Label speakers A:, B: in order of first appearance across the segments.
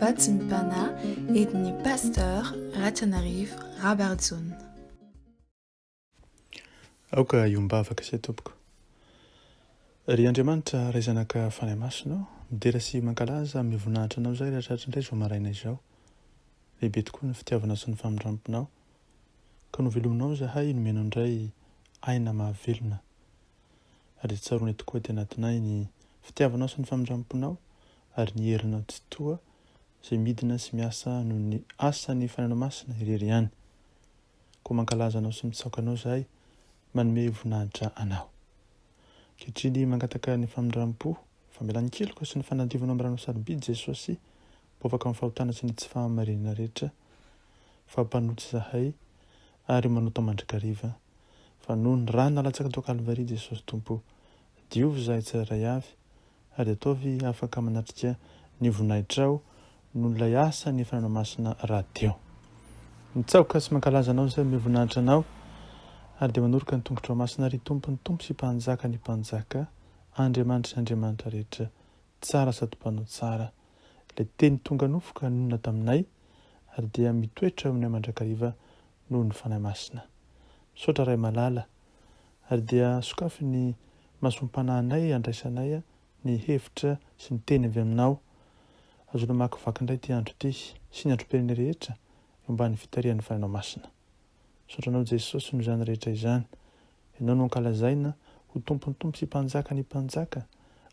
A: Vatsim-pana ediny pasteur Ratanarivo Rabardson.
B: Aoka iombavaka izay tompoko. Ry Andriamanitra ray zanaka fanahy masina, midera sy mankalaza amin'ny voninahitra anao izay rehetrarehetra indray izao maraina izao. Lehibe tokoa ny fitiavanao sy ny famindramponao. Ka novelominao izahay nomenao indray aina mahavelona. Ary tsarony tokoa dia anatinay ny fitiavanao sy ny famindramponao ary ny herinao tsy toa izay midina sy miasa noho ny asan'ny fanahy masina irery ihany. Koa mankalaza anao sy mitsaoka anao izahay manome voninahitra anao. Kehitriny mangataka ny famindram-po, famelan'ny keloka sy ny fanadionao amin'ny rano sarobidy Jesosy, mbo afaka amin'ny fahotana sy ny tsy fahamarinana rehetra, fampanotsy izahay ary manota mandrakariva. Fa noho ny rano nalatsaka tao Kalvaria Jesosy Tompo, diovy izahay tsirairay avy ary ataovy afaka manatrika ny voninahitrao noho ilay asa ny fanahy masina rahateo. Mitsaoka sy mankalaza anao izay me voninahitra anao ary dia manoroka ny tongotra masina ry Tompony Tompo sy mpanjaka ny mpanjaka, Andriamanitra ny Andriamanitra rehetra, tsara sady mpanao tsara. Ilay teny tonga nofoka nonona taminay ary dia mitoetra amin'ny mandrakariva noho ny fanahy masina. Misaotra ray malala ary dia sokafy ny mahasom-panahinay andraisanay ny hevitra sy ny teny avy aminao. Azona makivaky indray ty andro ty sy ny androm-piainana rehetra ambany fitarihan'ny fanahy masina. Misaotranao Jesosy no izany rehetra izany. Ianao no ankalazaina ho Tompony Tompo sy mpanjaka ny mpanjaka,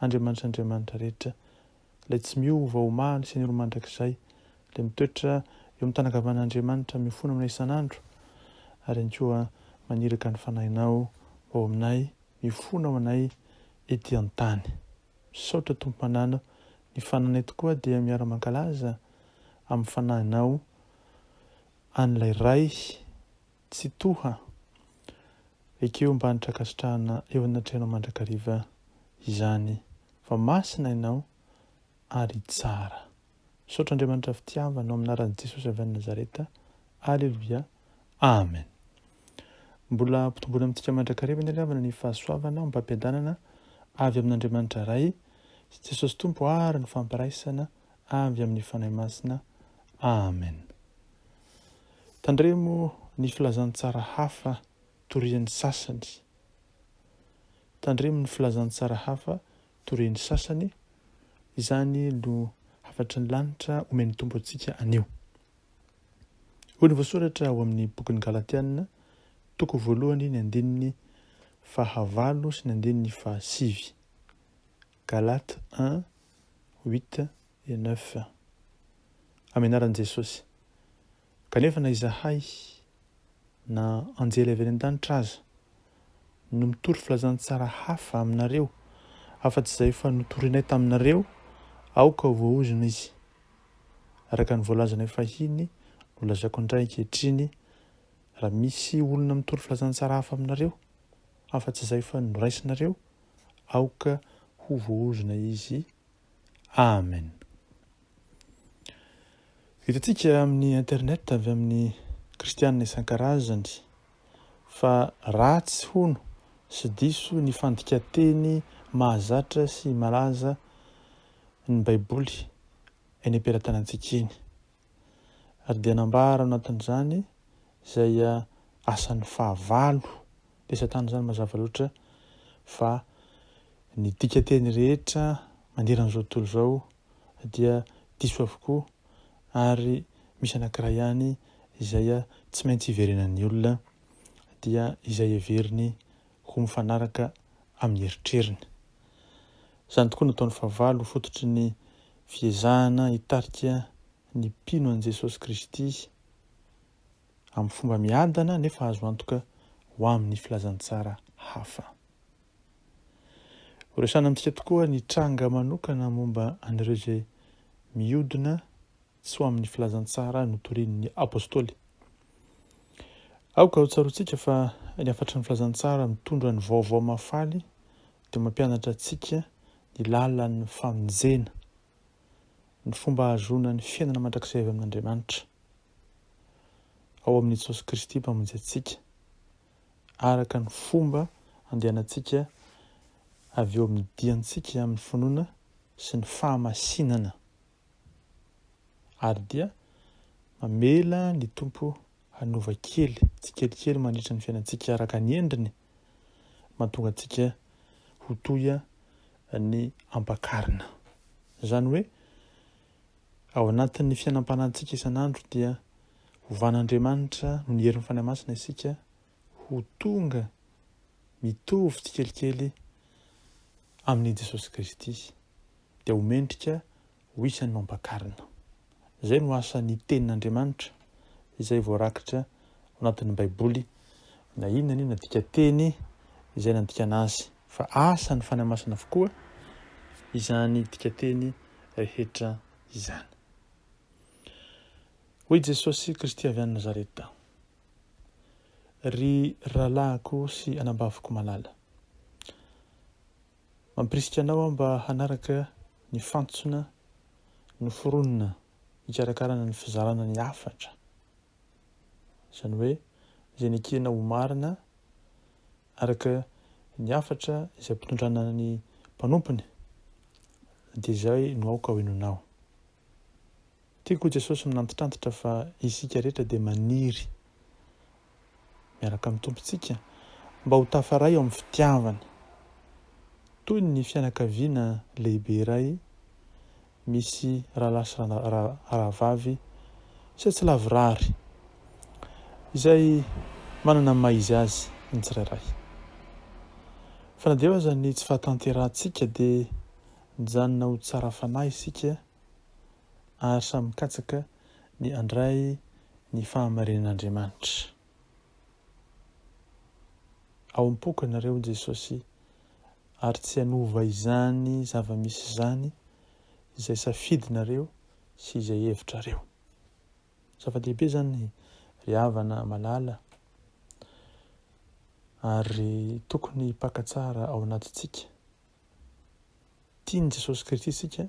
B: Andriamanitra Andriamanitra rehetra. Ilay tsy miova omaly sy ny ro mandrakizay, ilay mitoetra eo amin'ny tanangavan'Andriamanitra mifona aminay isan'andro ary ankoa maniraka ny fanahinao ao aminay, mifona ao anay ety an-tany. Misaotra Tompo manana, ny fananay tokoa dia miara-mankalaza amin'ny fanahinao an'ilay ray tsy toha ekeo mba nitrakasitrahana eo anatrehanao mandrakariva izany, fa masina ianao ary tsara. Misaotra Andriamanitra fitiavanao amin'ny anaran'i Jesosy avy any Nazareta. Aleluia. Amen. Mbola ampitomboina amintsika mandrakariva ny ravana ny fahasoavana, mpampiadanana avy amin'Andriamanitra ray sy Jesosy Tompo ary ny fampiraisana avy amin'ny fanahy masina. Amen. Tandremo ny filazantsara hafa torian'ny sasany. Tandremo ny filazantsara hafa torian'ny sasany. Izany no hafatry ny lanitra omeny tompo antsika anio. Hoy ny voasoratra ao amin'ny bokin'ny Galatiana, toko voalohany ny andininy fahavalo sy ny andininy fahasivy. Galate 1:8-9. Amenaran'i Jesosy. Kanefa na izahay na anjely avy any an-danitra aza no mitory filazantsara hafa aminareo, afa-tsy izay fa notorinay taminareo, aoka ho voaozona izy. Araka ny voalazanay fahiny, nolazako indray ankehitriny, raha misy olona mitory filazantsara hafa aminareo, afa-tsy izay fa noraisinareo, aoka ho voaozona izy. Amen. Hitantsika amin'ny internet avy amin'ny kristianina isan-karazany fa ratsy hono sy diso ny fandika-teny mahazatra sy malaza ny Baiboly eny am-pelatanantsika iny. Ary dia nambara anatin'izany izay asan'ny fahavalo lesatany izany mazava loatra fa ny dika-teny rehetra maneran'izao tontolo izao dia diso avokoa ary misy anankiray ihany izay tsy maintsy hiverenan'ny olona, dia izay heveriny ho mifanaraka amin'ny eritreriny. Izany tokoa nataon'ny fahavalo fototry ny fiezahana hitarika ny mpino an'i Jesosy Kristy amin'ny fomba miadana nefa azo antoka ho amin'ny filazantsara hafa. Horesana amintsika tokoa ny tranga manokana momba an'ireo izay mihodina tsy ho amin'ny filazantsara notorian'ny apôstôly. Aoka ho tsaroantsika fa ny afatry ny filazantsara mitondra ny vaovao mafaly dia mampianatra antsika ny lalan'ny famonjena, ny fomba ahazoana ny fiainana mandrakizay avy amin'Andriamanitra ao amin'ny Jesosy Kristy mpamonjy antsika, araka ny fomba andehanantsika avy eo amin'ny diantsika amin'ny finoana sy ny fahamasinana ary dia mamela ny tompo hanova kely tsikelikely mandritra ny fiainantsika araka ny endriny mahatonga antsika ho toy ny ampakarina. Zany hoe ao anatin'ny fiainam-panantsika isan'andro dia hovan'Andriamanitra no ny herin'ny fanahy masina isika ho tonga mitovy tsikelikely amin'ny Jesosy Kristy dia homendrika ho isan'ny mampakarina. Izay no asan'ny tenin'Andriamanitra izay voarakitra ao anatin'ny Baiboly, na inona dika teny izay nandikana azy, fa asan'ny fanahy masina avokoa izany dika teny rehetra izany. Hoy Jesosy Kristy avy any Nazareta: ry rahalahiko sy anambaviko malala, mampirisika anao aho mba hanaraka ny fantsona, ny foronina hikarakarana ny fizarana ny hafatra. Izany hoe izay nikena ho marina araka ny hafatra izay ampitondrana ny mpanompony dia izay no aoka ho henonao. Tiako Jesosy minantitrantitra fa isika rehetra dia maniry miaraka amin'ny tompontsika mba ho tafaray ao amin'ny fitiavany, toy ny fianakaviana lehibe iray misy rahalahy sy rahavavy sy tsy lavorary izay manana ny maha izy azy ny tsirairay. Fa na dia aza ny tsy fahatanterantsika dia mijanona ho tsara fanahy isika ary samy mikatsaka ny andray ny fahamarinan'Andriamanitra. Ao am-poka nareo Jesosy ary tsy hanova izany zava-misy izany izay safidinareo sy izay hevitrareo. Zava-dehibe zany ry havana malala ary tokony mpakatsara ao anatintsika. Tiany Jesosy Kristy isika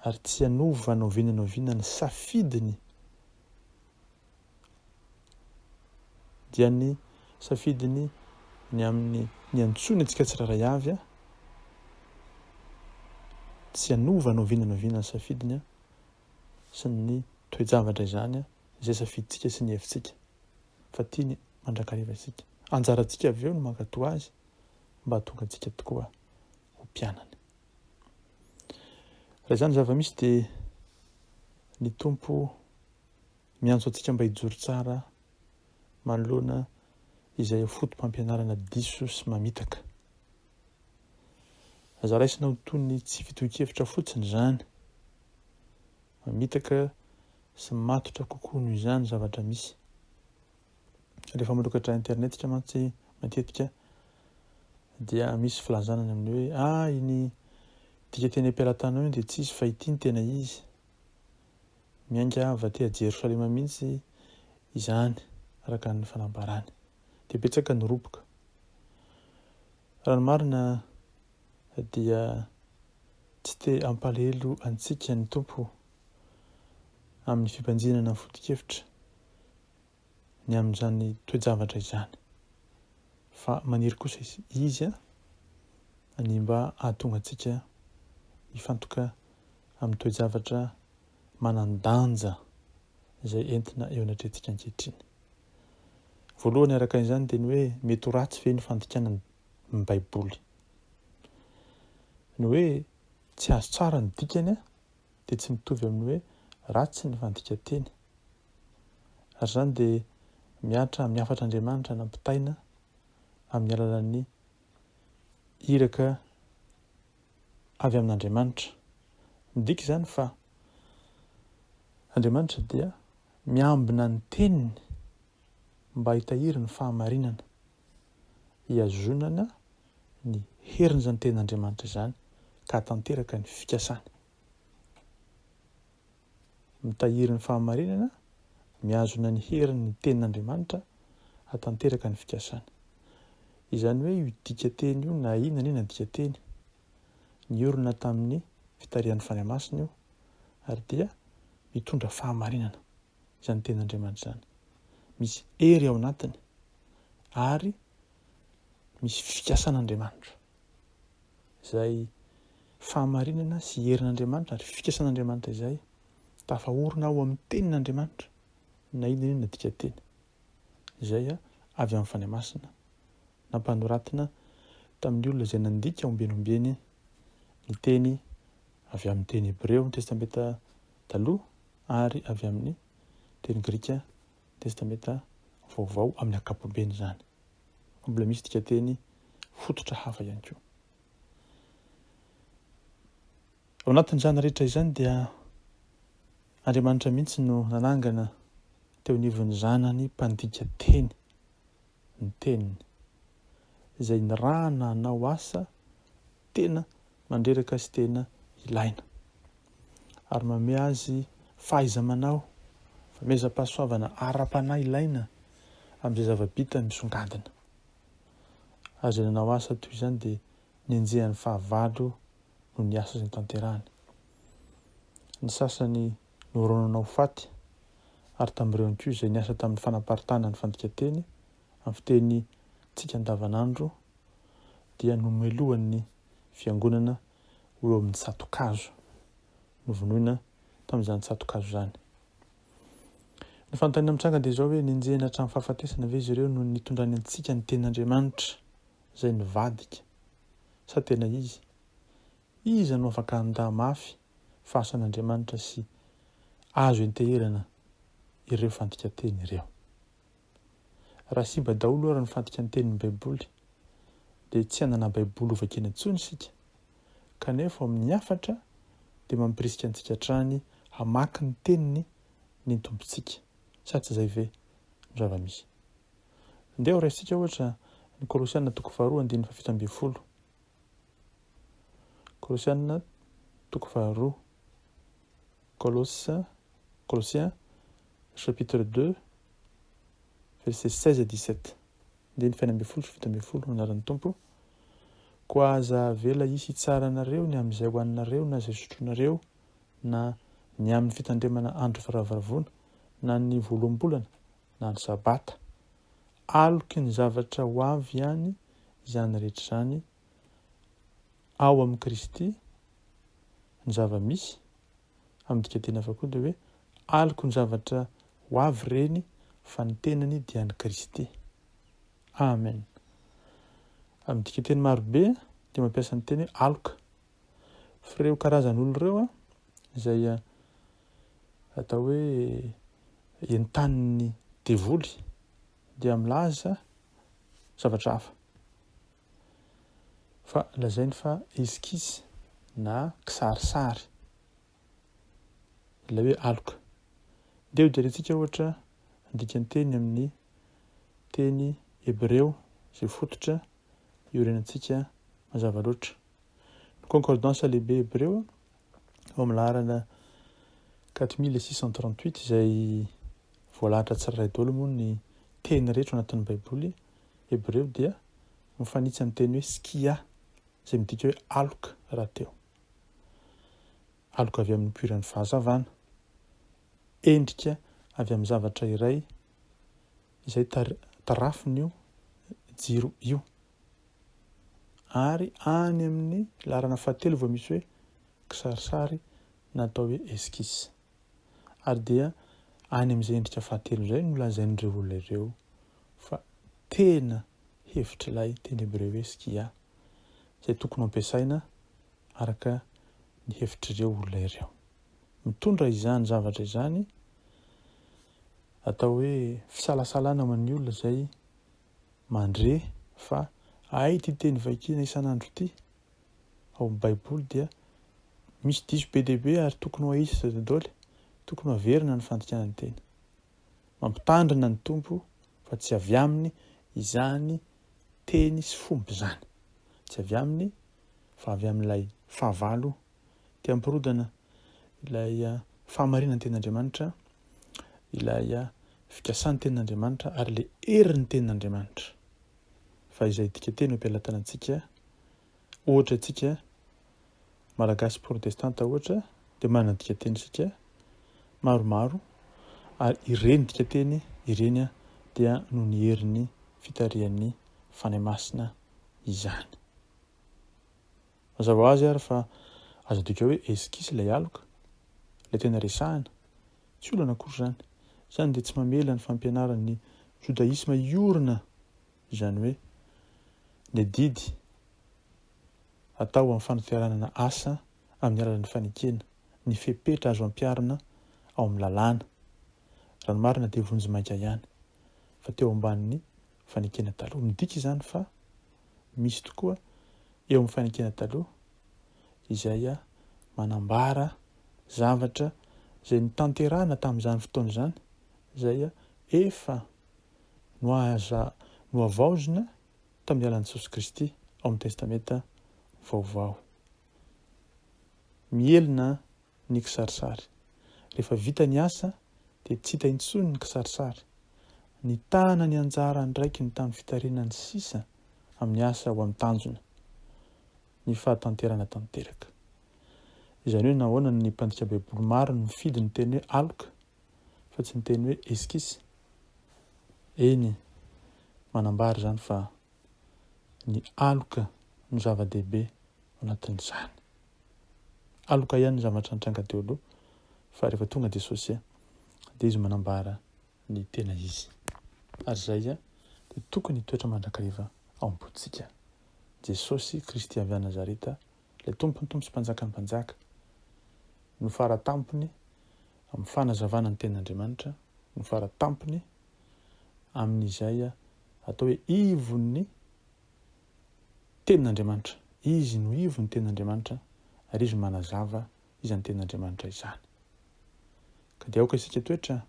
B: ary tsy hanova naovinana ny safidiny dia ny safidiny ny amin'ny ny antsoina antsika tsirairay avy tsy hanova naovinana ny safidiny sy ny toe-javatra izany izay safiditsika sy ny hevitsika, fa tiany mandrakariva isika. Anjarantsika avy eo no mankatoa azy mba hatonga antsika tokoa ho mpianany. Raha izany zava-misy dia ny tompo miantso antsika mba hijoro tsara manoloana izay fotom-pampianarana diso sy mamitaka. Aza raisina ho toy ny tsy fitohy-kevitra fotsiny izany, mamitaka sy matotra kokoa noho izany zavatra misy. Rehefa mandokatra internetika mantsy matetika dia misy filazanana amin'ny hoe iny dika teny am-pelantanao iny dia tsisy fa ity ny tena izy, miainga avy aty Jerosalema mihitsy izany araka ny fanambarany, dia betsaka ny ropoka. Raha ny marina dia tsy te hampalahelo antsika ny tompo amin'ny fibanjinana foto-kevitra ny amin'izany toe-javatra izany, fa maniry kosa izy ny mba hahatonga antsika hifantoka amin'ny toe-javatra manan-danja izay entina eo anatrehantsika ankehitriny. Voalohany araka izany dia ny hoe mety ho ratsy ve ny fandikanany ny Baiboly, ny hoe tsy azo tsara ny dikany dia tsy mitovy amin'ny hoe ratsy ny fandika-teny. Ary izany dia miatra amin'ny hafatr'Andriamanitra nampitaina amin'ny alalan'ny iraka avy amin'Andriamanitra. Midika izany fa Andriamanitra dia miambina ny teniny mba hitahiry ny fahamarinana, hiazonana ny herin'izany tenin'Andriamanitra izany ka hatanteraka ny fikasany. Mitahiry ny fahamarinana, miazona ny herin'ny tenin'Andriamanitra hatanteraka ny fikasany. Izany hoe io dika teny io na inona dika teny niorina tamin'ny fitarihan'ny fanahy masina io ary dia mitondra fahamarinana izany tenin'Andriamanitra izany. Misy hery ao anatiny ary misy fikasan'Andriamanitra. Izay fahamarinana sy herin'Andriamanitra ary fikasan'Andriamanitra izay tafahorona ao amin'ny tenin'Andriamanitra na inona dika teny. Izay avy amin'ny fanahy masina nampanoratana tamin'ny olona izay nandika ombenombeny ny teny avy amin'ny teny Hebreo ny testamenta taloha ary avy amin'ny teny Grika testamenta vaovao amin'ny ankapobeny izany. Mbola misy dika teny fototra hafa ihany koa. Ao anatin'izany rehetra izany dia Andriamanitra mihitsy no nanangana teo anivon'ny zanany mpandika teny, ny teniny, izay nirahana hanao asa tena mandreraka sy tena ilaina ary manome azy fahaiza-manao, famezam-pahasoavana ara-panahy ilaina amin'izay zava-bitany misongadina. Azy nanao asa toy izany dia nenjehan'ny fahavalo no ny asa izay tanterahany. Ny sasany noronanao faty ary tamin'ireo koa izay niasa tamin'ny fanaparitana ny fandika-teny amin'ny fiteny tsika andavanandro dia nomelohan'ny fiangonana ho eo amin'ny tsatokazo, novonoina tamin'izany tsatokazo izany. Ny fanontaniana mitsanga dia izao hoe nenjehana hatramin'ny fahafatesana ve izy ireo no nitondrany antsika ny tenin'Andriamanitra izay nivadika sa tena izy? Iza no afaka handaha mafy fahasan'Andriamanitra sy azo enteherana ireo fandika-teny ireo? Raha simba daholo ary ny fandika-ny tenin'ny Baiboly dia tsy hanana Baiboly ovakena intsony isika, kanefa amin'ny hafatra dia mampirisika antsika hatrany hamaky ny teniny ny tompontsika. Sa tsy izay ve ny zava-misy? Ndeha ho raisitsika ohatra ny Kolosianina 2:7-10. Kolosianina 2:7. Colossiens chapitre 2 verset 16-17. 10:7-10 anaran'ny tompo. Koa aza avela hisy tsara anareo ny amin'izay hoaninareo na izay sotronareo na ny amin'ny fitandremana andro firahavaravoana na ny voaloam-bolana na ny sabata, aloky ny zavatra ho avy ihany izany rehetra izany ao amin'ny Kristy ny zava-misy. Amin'ny dika teny hafa koa dia hoe aloky ny zavatra ho avy ireny fa ny tenany dia ny Kristy. Amen. Amin'ny dika teny marobe dia mampiasa ny teny hoe aloka. Fireo karazan'olo ireo izay atao hoe entaniny devoly dia milaza zavatra hafa. Fa lazainy fa eskisy na kisarisary ilay hoe aloka. Dia ho jerentsika ohatra andika ny teny amin'ny teny Hebreo izay fototra iorenantsika mazava loatra. Ny concordance lehibe Hebreo ao amin'ny laharana 4638 izay voalahatra tsirairay daholo moa ny teny rehetra anatin'ny Baiboly Hebreo dia mifanitsy amin'ny teny hoe skia izay midika hoe aloka raha teo. Aloka avy amin'ny poiran'ny fahazavana, endrika avy amin'ny zavatra iray izay tarafiny io jiro io. Ary any amin'ny laharana 7 vao misy hoe kisarisary natao hoe eskisy. Ary dia any amin'izay endrika 7 izay no lazain'ireo olona ireo fa tena hevitra ilay teny Hebreo hoe skia izay tokony ampiasaina araka ny hevitr'ireo olona ireo. Mitondra izany zavatra izany atao hoe fisalasalana ho an'ny olona izay mandre fa ity teny vakina isan'andro ity ao amin'ny Baiboly dia misy diso be dia be ary tokony ho aisa daholo, tokony ho averina ny fandikanany teny. Mampitandrina ny tompo fa tsy avy aminy izany teny sy fomba izany. Tsy avy aminy fa avy amin'ilay fahavalo tia hampirodana ilay fahamarinan'ny tenin'Andriamanitra, ilay fikasan'ny tenin'Andriamanitra ary ilay herin'ny tenin'Andriamanitra. Fa izay dika teny ampialatana antsika, ohatra antsika malagasy protestanta ohatra dia manana dika teny isika maromaro ary ireny dika teny ireny dia noho ny herin'ny fitarihan'ny fanahy masina izany. Mazava ho azy ary fa azo dika hoe eskisy ilay aloka, ilay tena resahana tsy olana akory zany dia tsy mamela ny fampianarany jodaisma iorina izany hoe ny didy atao amin'ny fanoteranana asa amin'ny alalan'ny fanekena ny fepetra azo ampiarina ao amin'ny lalàna ranomarina dia vonjy maika ihany fa teo ambanin'ny fanekena taloha midika izany fa misy tokoa eo amin'ny fanekena taloha izay manambara zavatra izay nitanterahana tamin'izany fotoana izany izay efa no avaozina tamin'ny alalan'i Jesosy Kristy ao amin'ny testamenta vaovao. Mielina ny kisarisary. Rehefa vita ny asa dia tsy hita intsony ny kisarisary. Ny tana ny anjara ndraiky ny tamin'ny fitarinany sisa amin'ny asa ho amin'ny tanjona ny fahatanterana tanteraka. Izany hoe nahoana ny mpandika baiboly maro no mifidy ny teny hoe aloka fa tsy ny teny hoe eskisy. Eny manambara izany fa ny aloka no zava-dehibe anatin'izany. Aloka ihany ny zavatra nitranga teo aloha fa rehefa tonga Jesosy dia izy manambara ny tena izy. Ary izay dia tokony toetra mandrakariva ao am-potsika. Jesosy Kristy avy Nazareta, ilay tompony tompo sy mpanjakany mpanjaka, no faratampony amin'ny fanazavana ny ten'Andriamanitra, no faratampony amin'izay atao hoe ivon'ny tenin'Andriamanitra. Izy no ivon'ny tenin'Andriamanitra ary izy manazava izany tenin'Andriamanitra izany. Ka dia aoka isika toetra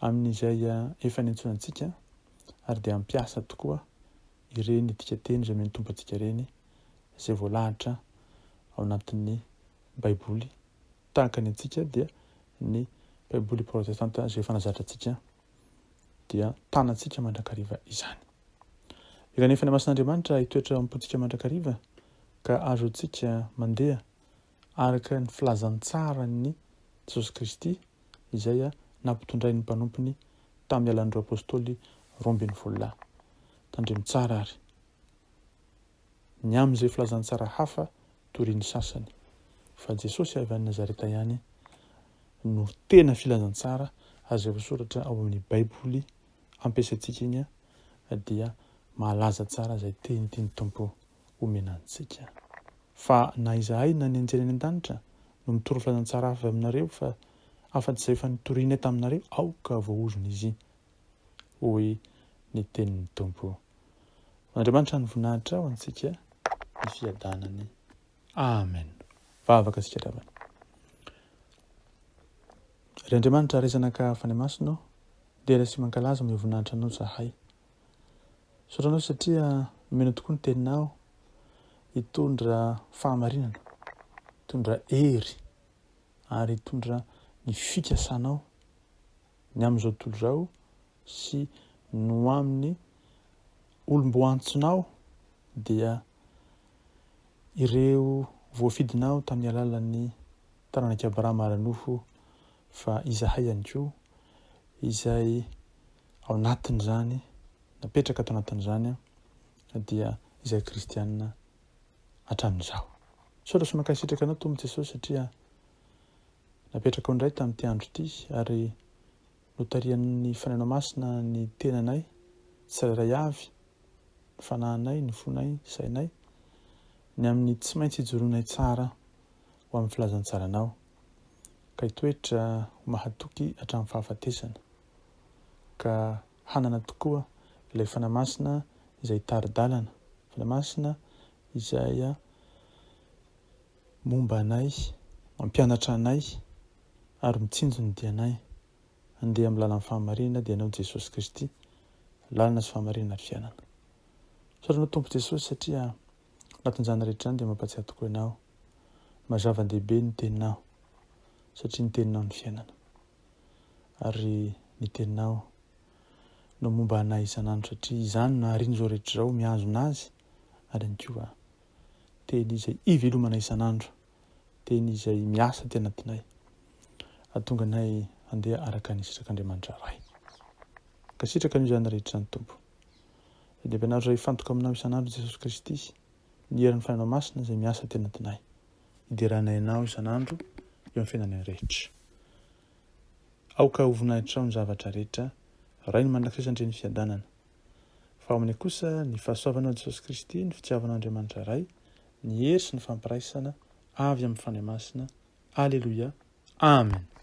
B: amin'izay efa niantsonantsika ary dia ampiasa tokoa ireny etiketeny izay mety tompo antsika ireny izay voalahatra ao anatin'ny baiboly. Tahaka ny antsika dia ny baiboly protestanta izay efa nazatra antsika dia tanantsika mandrakariva izany. Efa ny masin'Andriamanitra hitoetra am-potsika mandrakariva ka azo antsika mandeha araka ny filazantsara ny Jesosy Kristy izay nampitondray ny mpanompony tamin'ny alalan'ireo apôstôly 12 tandremo tsara ary ny amin'izay filazantsara hafa toriany sasany fa Jesosy avy any Nazareta ihany no tena filazantsara ary izay voasoratra ao amin'ny baiboly ampiasaintsika iny dia mahalaza tsara izay teny tiany tompo omenantsika. Fa na izahay na ny anjely any an-danitra no mitoro filazantsara hafa aminareo fa afa-tsy izay efa nitorianay taminareo aoka voaozona izy hoy ny tenin'ny tompo. Andriamanitra ny voninahitra ho antsika ny fiadanany. Amen. Vavaka isika ravana. Ry Andriamanitra rezanaka fanay masina dia sy mankalaza amin'ny voninahitra anao zahay. Sotranao satria mena tokoa ny teninao hitondra fahamarinana, hitondra hery ary hitondra ny fikasanao ny amin'izao tontolo izao sy no amin'ny olombo antsonao dia ireo voafidinao tamin'ny alalan'ny taranak'i Abrahama ary nofo fa izahay ihany koa izay ao anatin'izany napetraka tao anatin'izany dia izay kristianina hatramin'izao. Saotra sy mankasitraka anao Tompo Jesosy satria napetraka ao indray tamin'ity andro ity ary notarian'ny fanainao masina ny tenanay tsirairay avy ny fanahinay, ny fonay, sainay ny amin'ny tsy maintsy hijoroanay tsara ho amin'ny filazantsaranao ka hitoetra mahatoky hatramin'ny fahafatesana ka hanana tokoa ilay fanahy masina izay tari-dalana, fanahy masina izay momba anay, mampianatra anay ary mitsinjo ny dianay andeha amin'ny lalana fahamarinana dia anao Jesosy Kristy, lalana sy fahamarinana ary fiainana. Saotra anao Tompo Jesosy satria anatin'izany rehetra izany dia mampatsiahy tokoa ianao, mazava-dehibe ny teninao satria ny teninao ny fiainana ary ny teninao no momba anay isan'andro satria izany no nahariana izao rehetra izao mihazona azy ary ihany koa teny izay ivelomana isan'andro, teny izay miasa teny anatinay ahatonga anay andeha araka ny sitrak'Andriamanitra iray. Ka sitraka ny izany rehetra ny Tompo. Dia ampianaritra ifantoka aminao isan'andro Jesosy Kristy ny heran'ny fanainao masina izay miasa teny anatinay. Hideranay anao isan'andro eo amin'ny fiainanay rehetra. aoka hovoninahitra ao ny zavatra rehetra ray ny mandrakisesandreny fiadanana fa amin'ny kosa ny fahasoavanao Jesosy Kristy ny fitiavan'Andriamanitra ray ny hery sy ny fampiraisana avy amin'ny fanahy masina. Aleloia. Amen.